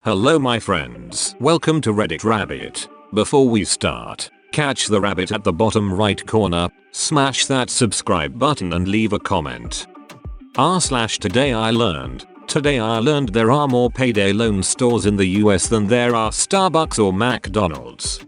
Hello my friends, welcome to Reddit Rabbit. Before we start, catch the rabbit at the bottom right corner, smash that subscribe button and leave a comment. Today I learned there are more payday loan stores in the US than there are Starbucks or McDonald's.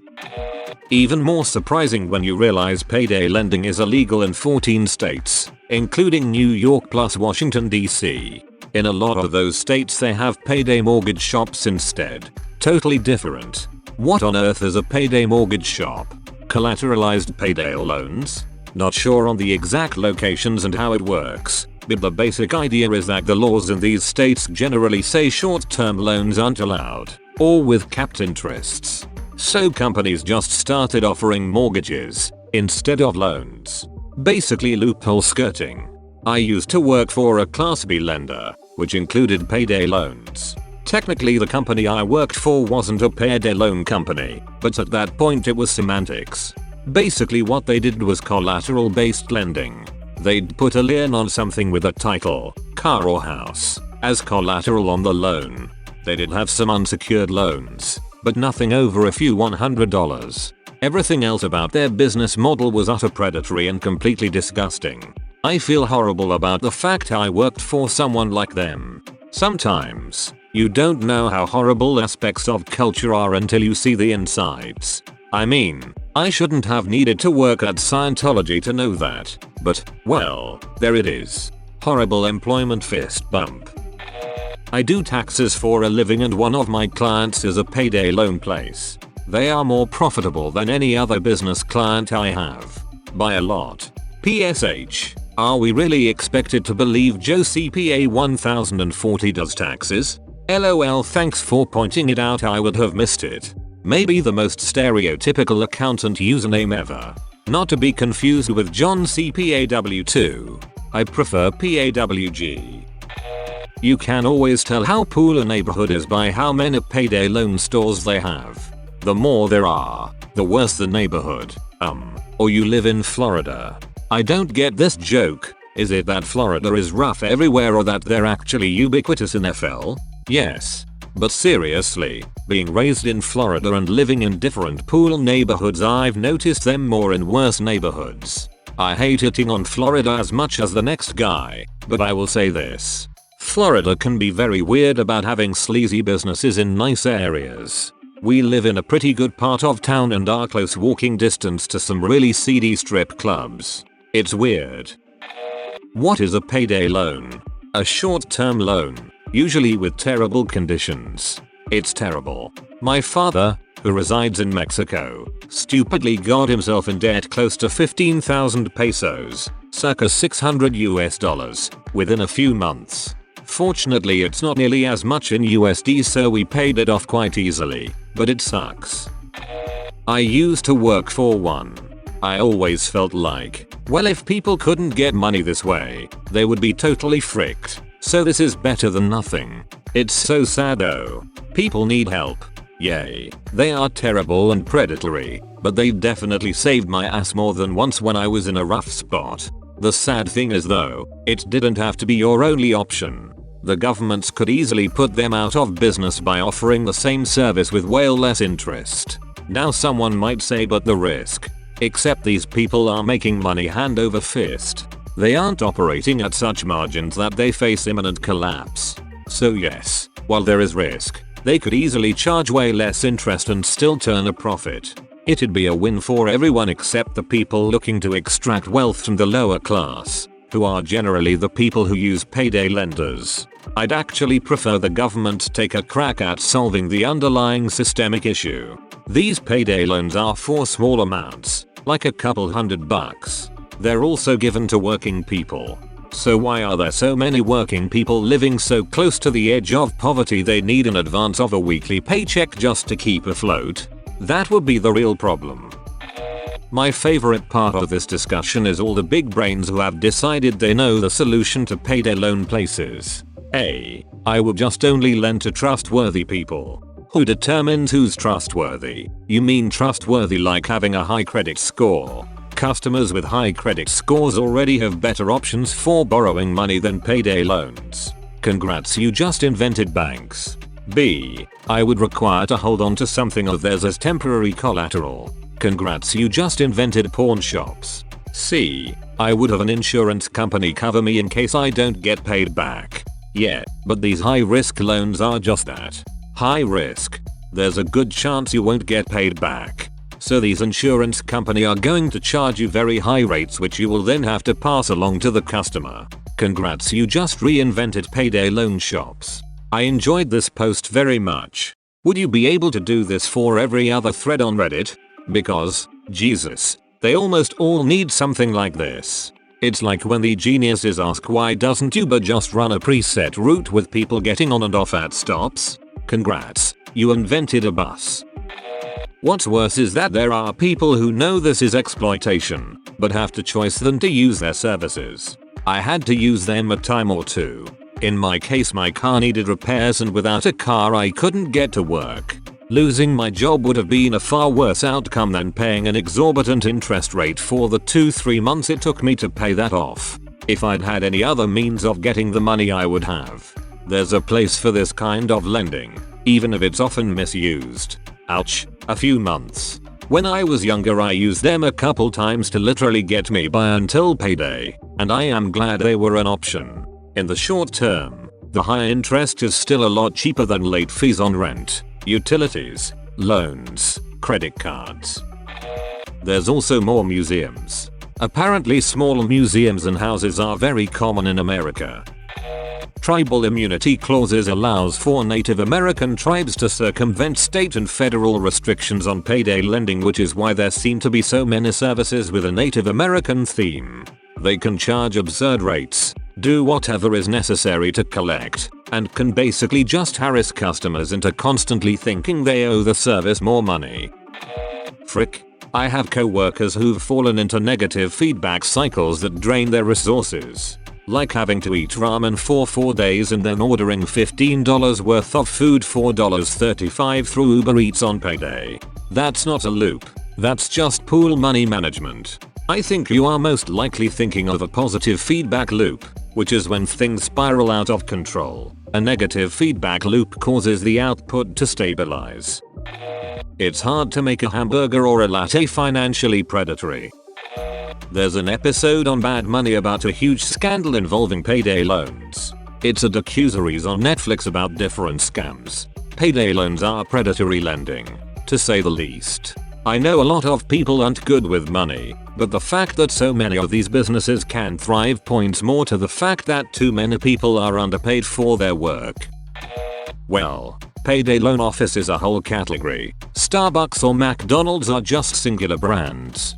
Even more surprising when you realize payday lending is illegal in 14 states, including New York plus Washington DC. In a lot of those states they have payday mortgage shops instead. Totally different. What on earth is a payday mortgage shop? Collateralized payday loans? Not sure on the exact locations and how it works, but the basic idea is that the laws in these states generally say short-term loans aren't allowed, or with capped interests. So companies just started offering mortgages instead of loans. Basically loophole skirting. I used to work for a Class B lender, which included payday loans. Technically the company I worked for wasn't a payday loan company, but at that point it was semantics. Basically what they did was collateral-based lending. They'd put a lien on something with a title, car or house, as collateral on the loan. They did have some unsecured loans, but nothing over a few $100. Everything else about their business model was utter predatory and completely disgusting. I feel horrible about the fact I worked for someone like them. Sometimes, you don't know how horrible aspects of culture are until you see the insides. I mean, I shouldn't have needed to work at Scientology to know that, but, well, there it is. Horrible employment fist bump. I do taxes for a living and one of my clients is a payday loan place. They are more profitable than any other business client I have. By a lot. PSH. Are we really expected to believe Joe CPA 1040 does taxes? LOL, thanks for pointing it out, I would have missed it. Maybe the most stereotypical accountant username ever. Not to be confused with John CPA W2. I prefer PAWG. You can always tell how poor a neighborhood is by how many payday loan stores they have. The more there are, the worse the neighborhood. Or you live in Florida. I don't get this joke. Is it that Florida is rough everywhere or that they're actually ubiquitous in FL? Yes. But seriously, being raised in Florida and living in different poor neighborhoods, I've noticed them more in worse neighborhoods. I hate hitting on Florida as much as the next guy, but I will say this. Florida can be very weird about having sleazy businesses in nice areas. We live in a pretty good part of town and are close walking distance to some really seedy strip clubs. It's weird. What is a payday loan? A short-term loan, usually with terrible conditions. It's terrible. My father, who resides in Mexico, stupidly got himself in debt close to 15,000 pesos, circa $600 US, within a few months. Fortunately it's not nearly as much in USD, so we paid it off quite easily, but it sucks. I used to work for one. I always felt like, well, if people couldn't get money this way, they would be totally fricked. So this is better than nothing. It's so sad though. People need help. Yay. They are terrible and predatory, but they definitely saved my ass more than once when I was in a rough spot. The sad thing is though, it didn't have to be your only option. The governments could easily put them out of business by offering the same service with way less interest. Now someone might say, but the risk. Except these people are making money hand over fist. They aren't operating at such margins that they face imminent collapse. So yes, while there is risk, they could easily charge way less interest and still turn a profit. It'd be a win for everyone except the people looking to extract wealth from the lower class, who are generally the people who use payday lenders. I'd actually prefer the government take a crack at solving the underlying systemic issue. These payday loans are for small amounts, like a couple $100. They're also given to working people. So why are there so many working people living so close to the edge of poverty they need in advance of a weekly paycheck just to keep afloat? That would be the real problem. My favorite part of this discussion is all the big brains who have decided they know the solution to payday loan places. I will just only lend to trustworthy people. Who determines who's trustworthy? You mean trustworthy like having a high credit score? Customers with high credit scores already have better options for borrowing money than payday loans. Congrats, you just invented banks. B. I would require to hold on to something of theirs as temporary collateral. Congrats, you just invented pawn shops. C. I would have an insurance company cover me in case I don't get paid back. Yeah, but these high risk loans are just that. High risk. There's a good chance you won't get paid back. So these insurance company are going to charge you very high rates which you will then have to pass along to the customer. Congrats, you just reinvented payday loan shops. I enjoyed this post very much. Would you be able to do this for every other thread on Reddit? Because, Jesus, they almost all need something like this. It's like when the geniuses ask why doesn't Uber just run a preset route with people getting on and off at stops? Congrats, you invented a bus. What's worse is that there are people who know this is exploitation, but have to choice than to use their services. I had to use them a time or two. In my case, my car needed repairs and without a car I couldn't get to work. Losing my job would have been a far worse outcome than paying an exorbitant interest rate for the 2-3 months it took me to pay that off. If I'd had any other means of getting the money I would have. There's a place for this kind of lending, even if it's often misused. Ouch, a few months. When I was younger I used them a couple times to literally get me by until payday, and I am glad they were an option. In the short term, the high interest is still a lot cheaper than late fees on rent, utilities, loans, credit cards. There's also more museums. Apparently small museums and houses are very common in America. Tribal immunity clauses allows for Native American tribes to circumvent state and federal restrictions on payday lending, which is why there seem to be so many services with a Native American theme. They can charge absurd rates, do whatever is necessary to collect, and can basically just harass customers into constantly thinking they owe the service more money. Frick. I have co-workers who've fallen into negative feedback cycles that drain their resources. Like having to eat ramen for 4 days and then ordering $15 worth of food for $35 through Uber Eats on payday. That's not a loop. That's just pool money management. I think you are most likely thinking of a positive feedback loop, which is when things spiral out of control. A negative feedback loop causes the output to stabilize. It's hard to make a hamburger or a latte financially predatory. There's an episode on Bad Money about a huge scandal involving payday loans. It's a docuseries on Netflix about different scams. Payday loans are predatory lending, to say the least. I know a lot of people aren't good with money, but the fact that so many of these businesses can thrive points more to the fact that too many people are underpaid for their work. Well, payday loan office is a whole category. Starbucks or McDonald's are just singular brands.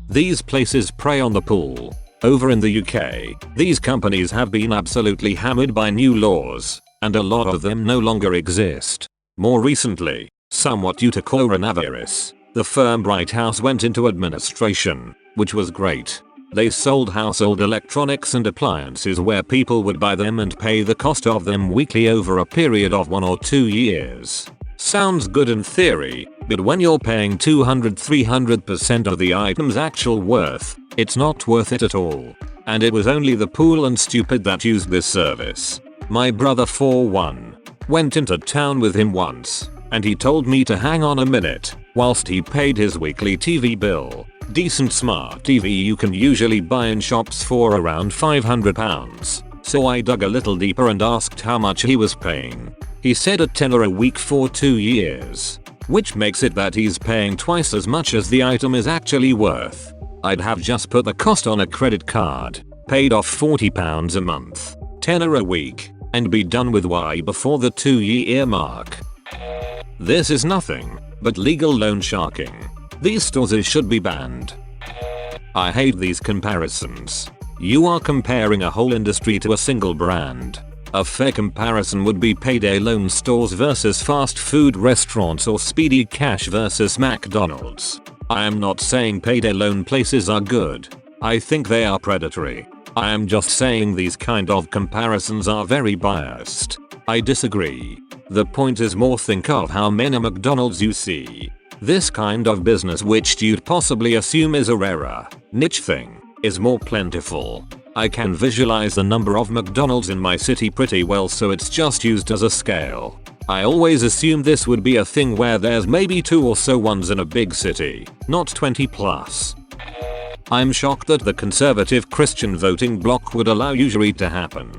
These places prey on the pool. Over in the UK, these companies have been absolutely hammered by new laws, and a lot of them no longer exist. More recently, somewhat due to coronavirus, the firm Bright House went into administration, which was great. They sold household electronics and appliances where people would buy them and pay the cost of them weekly over a period of 1 or 2 years. Sounds good in theory, but when you're paying 200-300% of the item's actual worth, it's not worth it at all. And it was only the pool and stupid that used this service. My brother for one went into town with him once, and he told me to hang on a minute whilst he paid his weekly TV bill. Decent smart TV you can usually buy in shops for around £500. So I dug a little deeper and asked how much he was paying. He said a tenner a week for 2 years, which makes it that he's paying twice as much as the item is actually worth. I'd have just put the cost on a credit card, paid off £40 a month, tenner a week, and be done with why before the 2-year mark. This is nothing but legal loan sharking. These stores should be banned. I hate these comparisons. You are comparing a whole industry to a single brand. A fair comparison would be payday loan stores versus fast food restaurants or speedy cash versus McDonald's. I am not saying payday loan places are good. I think they are predatory. I am just saying these kind of comparisons are very biased. I disagree. The point is more think of how many McDonald's you see. This kind of business, which you'd possibly assume is a rarer niche thing, is more plentiful. I can visualize the number of McDonald's in my city pretty well, so it's just used as a scale. I always assumed this would be a thing where there's maybe 2 or so ones in a big city, not 20 plus. I'm shocked that the conservative Christian voting bloc would allow usury to happen.